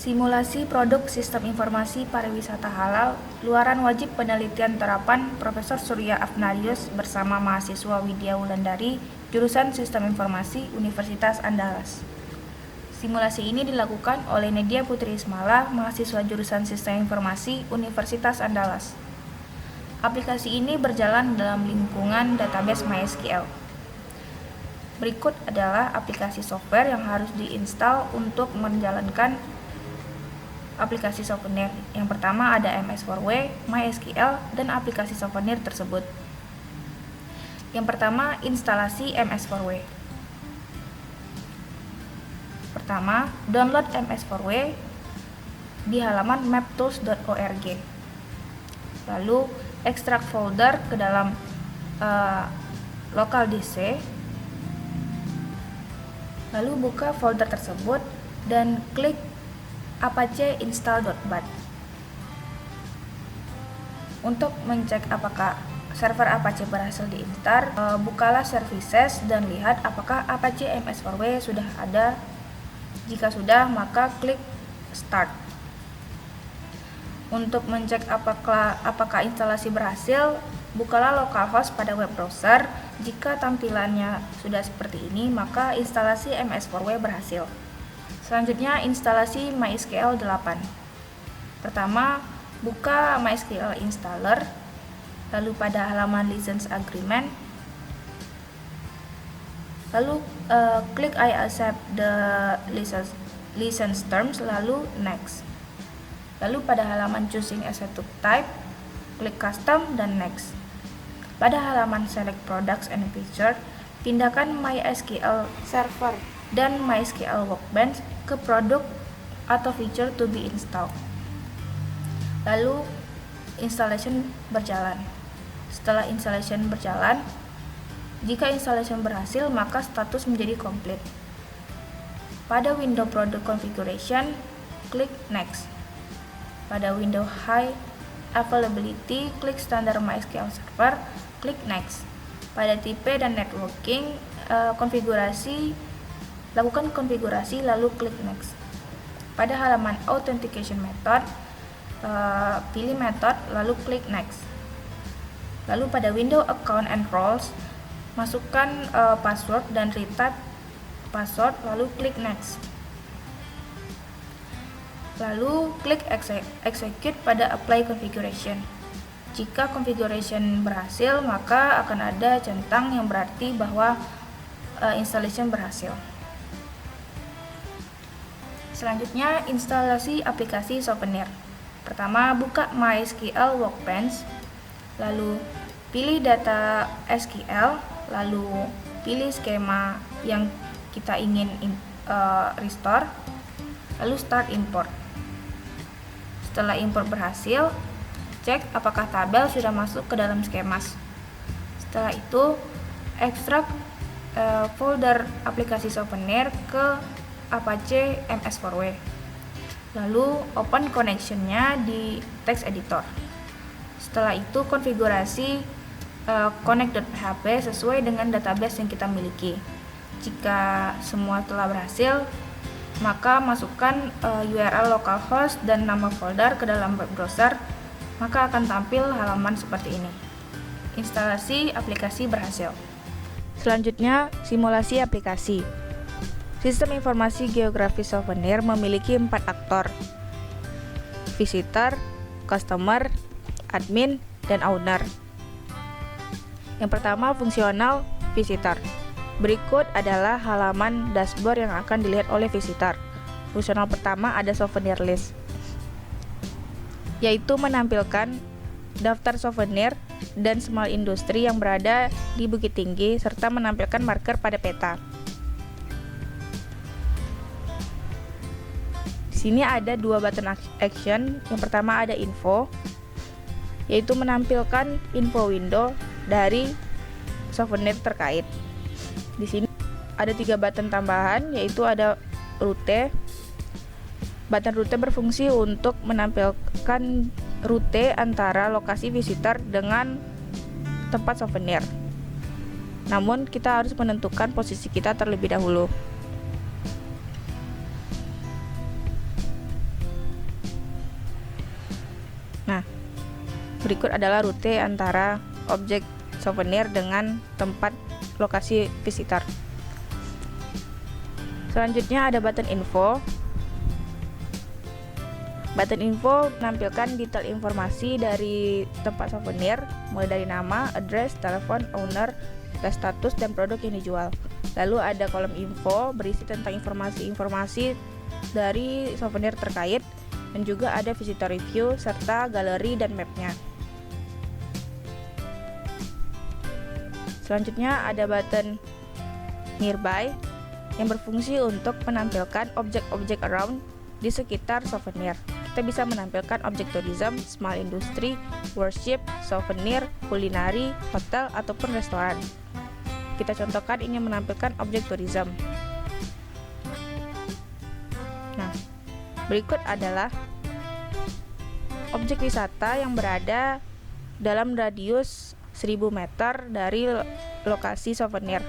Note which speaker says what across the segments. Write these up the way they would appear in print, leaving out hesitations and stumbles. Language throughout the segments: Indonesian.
Speaker 1: Simulasi produk sistem informasi pariwisata halal, luaran wajib penelitian terapan Profesor Surya Afnarius bersama mahasiswa Widya Wulandari, jurusan Sistem Informasi Universitas Andalas. Simulasi ini dilakukan oleh Nedia Putri Ismala, mahasiswa jurusan Sistem Informasi Universitas Andalas. Aplikasi ini berjalan dalam lingkungan database MySQL. Berikut adalah aplikasi software yang harus diinstal untuk menjalankan aplikasi souvenir. Yang pertama ada MS4W, MySQL, dan aplikasi souvenir tersebut. Yang pertama, instalasi MS4W. Pertama, download MS4W di halaman maptools.org. Lalu, ekstrak folder ke dalam local disk. Lalu buka folder tersebut dan klik apache install.bat. Untuk mengecek apakah server Apache berhasil diinstal, bukalah services dan lihat apakah Apache MS4W sudah ada. Jika sudah, maka klik start. Untuk mengecek apakah instalasi berhasil, bukalah localhost pada web browser. Jika tampilannya sudah seperti ini, maka instalasi MS4W berhasil. Selanjutnya, instalasi MySQL 8. Pertama, buka MySQL installer, lalu pada halaman license agreement, lalu klik I accept the license terms, lalu next. Lalu pada halaman choosing a setup type, klik custom dan next. Pada halaman select products and features, pindahkan MySQL server dan MySQL Workbench ke produk atau feature to be installed. Lalu installation berjalan. Setelah installation berjalan, jika installation berhasil, maka status menjadi komplit. Pada window product configuration, klik next. Pada window high availability, klik standar MySQL server, klik next. Pada tipe dan networking lakukan konfigurasi lalu klik next. Pada halaman authentication method, pilih method lalu klik next. Lalu pada window account and roles, masukkan password dan retype password lalu klik next. Lalu klik execute pada apply configuration. Jika configuration berhasil, maka akan ada centang yang berarti bahwa installation berhasil. Selanjutnya, instalasi aplikasi souvenir. Pertama, buka MySQL Workbench, lalu pilih data SQL, lalu pilih skema yang kita ingin restore, lalu start import. Setelah import berhasil, cek apakah tabel sudah masuk ke dalam skemas. Setelah itu, ekstrak folder aplikasi souvenir ke Apache MS4W. Lalu open connection-nya di text editor. Setelah itu konfigurasi connect.php sesuai dengan database yang kita miliki. Jika semua telah berhasil, maka masukkan URL localhost dan nama folder ke dalam web browser, maka akan tampil halaman seperti ini. Instalasi aplikasi berhasil. Selanjutnya, simulasi aplikasi. Sistem informasi geografis souvenir memiliki 4 aktor: visitor, customer, admin, dan owner. Yang pertama, fungsional visitor. Berikut adalah halaman dashboard yang akan dilihat oleh visitor. Fungsional pertama ada souvenir list, yaitu menampilkan daftar souvenir dan small industri yang berada di Bukit Tinggi serta menampilkan marker pada peta. Di sini ada 2 button action. Yang pertama ada info, yaitu menampilkan info window dari souvenir terkait. Di sini ada 3 button tambahan, yaitu ada rute. Button rute berfungsi untuk menampilkan rute antara lokasi visitor dengan tempat souvenir. Namun kita harus menentukan posisi kita terlebih dahulu. Berikut adalah rute antara objek souvenir dengan tempat lokasi visitor. Selanjutnya ada button info. Button info menampilkan detail informasi dari tempat souvenir, mulai dari nama, address, telepon, owner, status, dan produk yang dijual. Lalu ada kolom info berisi tentang informasi-informasi dari souvenir terkait, dan juga ada visitor review serta galeri dan mapnya. Selanjutnya ada button nearby yang berfungsi untuk menampilkan objek-objek around di sekitar souvenir. Kita bisa menampilkan objek tourism, small industry, worship, souvenir, kulinari, hotel, ataupun restoran. Kita contohkan ini menampilkan objek tourism. Nah, berikut adalah objek wisata yang berada dalam radius 1000 meter dari lokasi souvenir.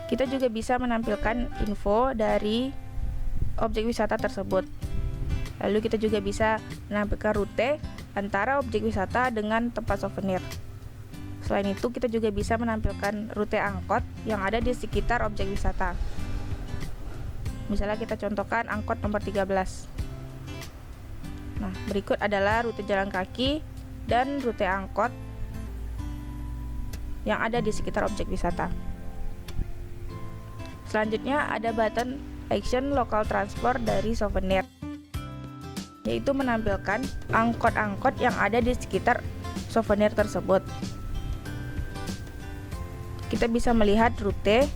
Speaker 1: Kita juga bisa menampilkan info dari objek wisata tersebut. Lalu kita juga bisa menampilkan rute antara objek wisata dengan tempat souvenir. Selain itu, kita juga bisa menampilkan rute angkot yang ada di sekitar objek wisata. Misalnya kita contohkan angkot nomor 13. Nah, berikut adalah rute jalan kaki dan rute angkot yang ada di sekitar objek wisata. Selanjutnya ada button action local transport dari souvenir, yaitu menampilkan angkot-angkot yang ada di sekitar souvenir tersebut. Kita bisa melihat rute,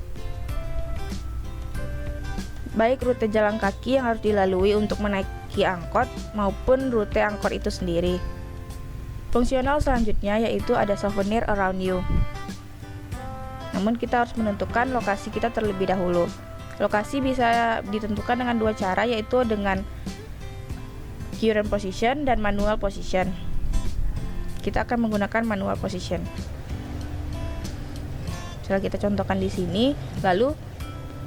Speaker 1: baik rute jalan kaki yang harus dilalui untuk menaiki angkot maupun rute angkot itu sendiri. Fungsional selanjutnya yaitu ada souvenir around you. Namun kita harus menentukan lokasi kita terlebih dahulu. Lokasi bisa ditentukan dengan dua cara, yaitu dengan current position dan manual position. Kita akan menggunakan manual position. Setelah kita contohkan di sini, lalu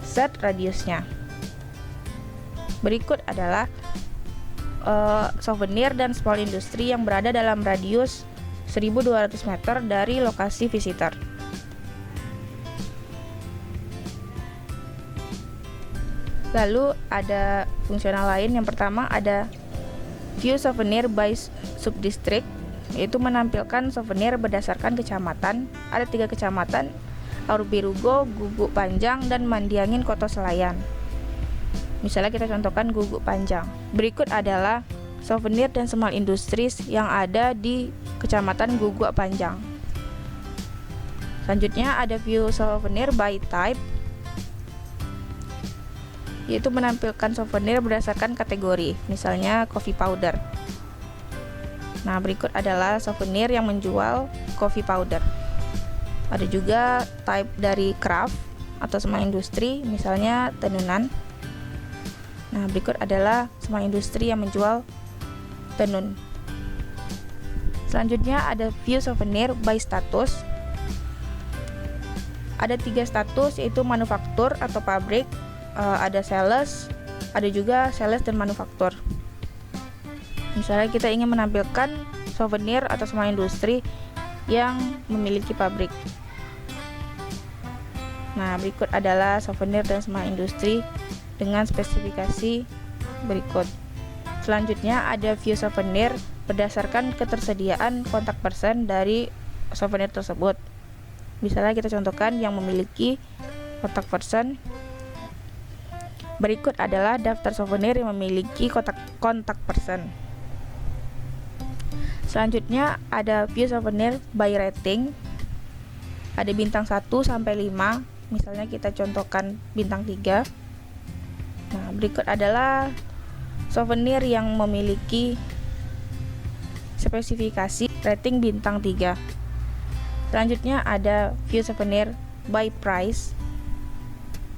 Speaker 1: set radiusnya. Berikut adalah souvenir dan small industry yang berada dalam radius 1200 meter dari lokasi visitor. Lalu ada fungsional lain. Yang pertama ada view souvenir by subdistrict, yaitu menampilkan souvenir berdasarkan kecamatan. Ada 3 kecamatan: Aurbirugo, Guguk Panjang, dan Mandiangin, Koto Selayan. Misalnya kita contohkan Guguk Panjang. Berikut adalah souvenir dan small industries yang ada di kecamatan Guguk Panjang. Selanjutnya ada view souvenir by type, yaitu menampilkan souvenir berdasarkan kategori, misalnya coffee powder. Nah, berikut adalah souvenir yang menjual coffee powder. Ada juga type dari craft atau small industry, misalnya tenunan. Nah, berikut adalah small industry yang menjual tenun. Selanjutnya ada view souvenir by status. Ada 3 status, yaitu manufaktur atau pabrik, ada sales, ada juga sales dan manufaktur. Misalnya kita ingin menampilkan souvenir atau small industry yang memiliki pabrik. Nah, berikut adalah souvenir dan small industry dengan spesifikasi berikut. Selanjutnya ada view souvenir berdasarkan ketersediaan kontak person dari souvenir tersebut. Misalnya kita contohkan yang memiliki kontak person. Berikut adalah daftar souvenir yang memiliki kontak person. Selanjutnya ada view souvenir by rating. Ada bintang 1 sampai 5. Misalnya kita contohkan bintang 3. Nah, berikut adalah souvenir yang memiliki spesifikasi rating bintang 3. Selanjutnya ada view souvenir by price,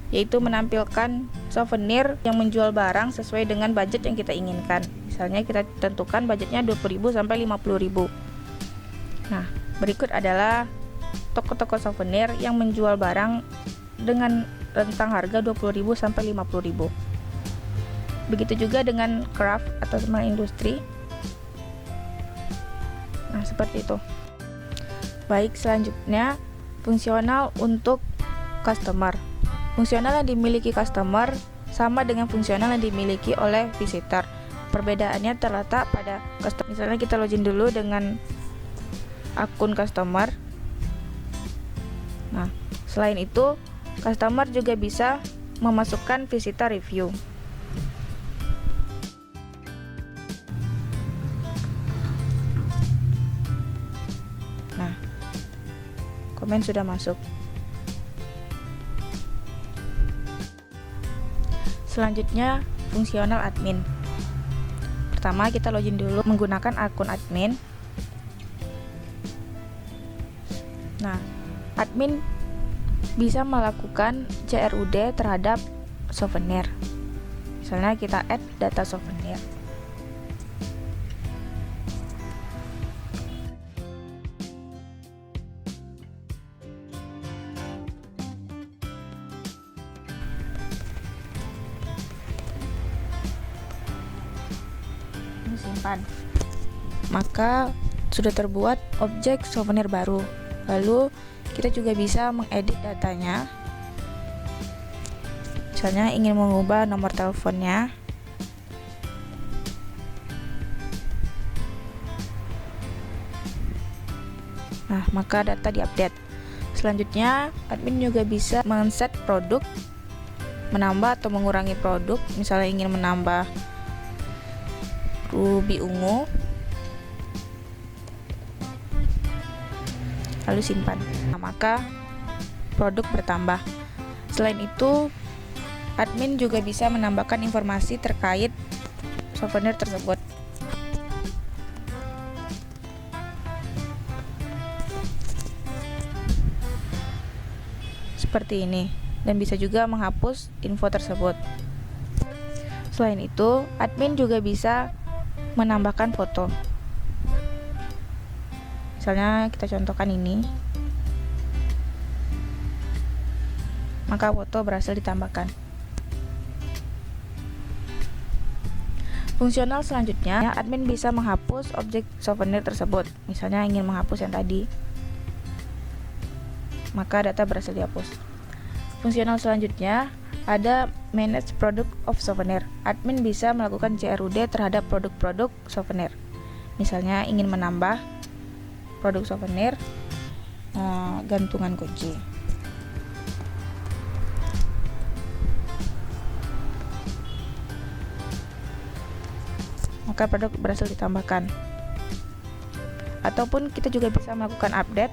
Speaker 1: yaitu menampilkan souvenir yang menjual barang sesuai dengan budget yang kita inginkan. Misalnya kita tentukan budgetnya 20.000 sampai 50.000. Nah, berikut adalah toko-toko souvenir yang menjual barang dengan rentang harga 20.000 sampai 50.000. Begitu juga dengan craft atau small industry. Nah, seperti itu. Baik, selanjutnya fungsional untuk customer. Fungsional yang dimiliki customer sama dengan fungsional yang dimiliki oleh visitor. Perbedaannya terletak pada customer. Misalnya kita login dulu dengan akun customer. Nah, selain itu, customer juga bisa memasukkan visitor review. Nah, komen sudah masuk. Selanjutnya, fungsional admin. Pertama, kita login dulu menggunakan akun admin. Nah, admin bisa melakukan CRUD terhadap souvenir. Misalnya kita add data souvenir. Simpan. Maka sudah terbuat objek souvenir baru. Lalu kita juga bisa mengedit datanya. Misalnya ingin mengubah nomor teleponnya. Nah, maka data diupdate. Selanjutnya, admin juga bisa men-set produk, menambah atau mengurangi produk. Misalnya ingin menambah ruby ungu, lalu simpan. Nah, maka produk bertambah. Selain itu, admin juga bisa menambahkan informasi terkait souvenir tersebut. Seperti ini, dan bisa juga menghapus info tersebut. Selain itu, admin juga bisa menambahkan foto. Misalnya kita contohkan ini. Maka foto berhasil ditambahkan. Fungsional selanjutnya, admin bisa menghapus objek souvenir tersebut. Misalnya ingin menghapus yang tadi. Maka data berhasil dihapus. Fungsional selanjutnya ada manage product of souvenir. Admin bisa melakukan CRUD terhadap produk-produk souvenir. Misalnya ingin menambah produk souvenir gantungan kunci. Maka produk berhasil ditambahkan. Ataupun kita juga bisa melakukan update.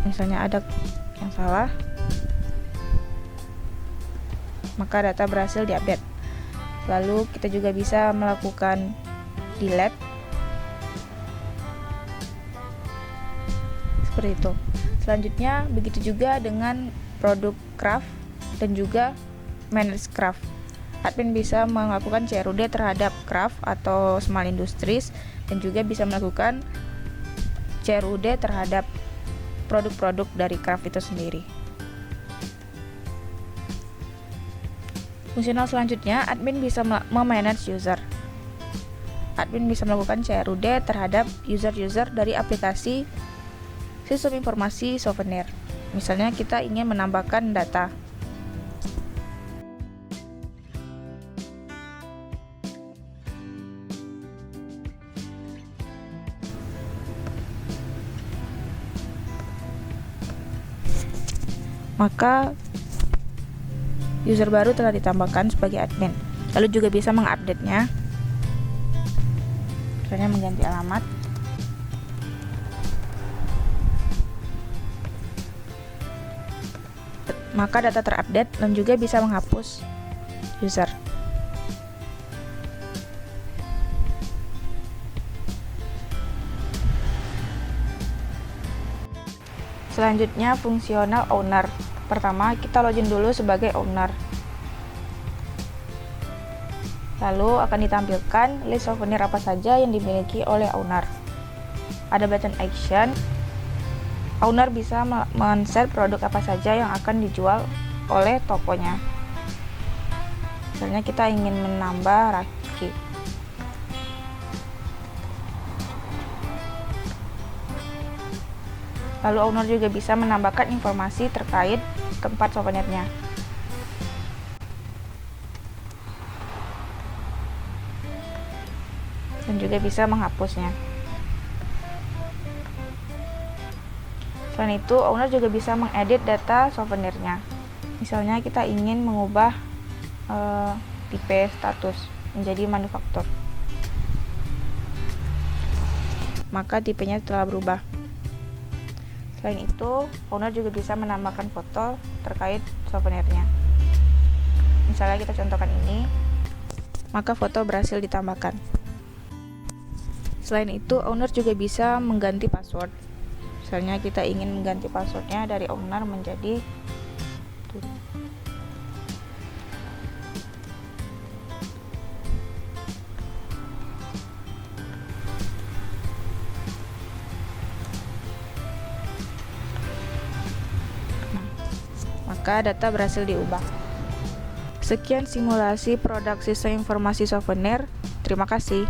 Speaker 1: Misalnya ada yang salah, maka data berhasil diupdate. Lalu kita juga bisa melakukan delete. Seperti itu. Selanjutnya begitu juga dengan produk craft dan juga manage craft. Admin bisa melakukan CRUD terhadap craft atau small industries dan juga bisa melakukan CRUD terhadap produk-produk dari craft itu sendiri. Fungsional selanjutnya, admin bisa memanage user. Admin bisa melakukan CRUD terhadap user-user dari aplikasi sistem informasi souvenir. Misalnya kita ingin menambahkan data. Maka user baru telah ditambahkan sebagai admin. Lalu juga bisa mengupdate-nya. Misalnya mengganti alamat. Maka data terupdate dan juga bisa menghapus user. Selanjutnya fungsional owner. Pertama, kita login dulu sebagai owner. Lalu akan ditampilkan list souvenir apa saja yang dimiliki oleh owner. Ada button action. Owner bisa men-set produk apa saja yang akan dijual oleh tokonya. Misalnya kita ingin menambah Raki. Lalu owner juga bisa menambahkan informasi terkait tempat souvenirnya. Dan juga bisa menghapusnya. Selain itu, owner juga bisa mengedit data souvenirnya. Misalnya kita ingin mengubah tipe status menjadi manufaktur. Maka tipenya telah berubah. Selain itu, owner juga bisa menambahkan foto terkait souvenirnya. Misalnya kita contohkan ini, maka foto berhasil ditambahkan. Selain itu, owner juga bisa mengganti password. Misalnya kita ingin mengganti passwordnya dari owner menjadi maka data berhasil diubah. Sekian simulasi produk sistem informasi souvenir. Terima kasih.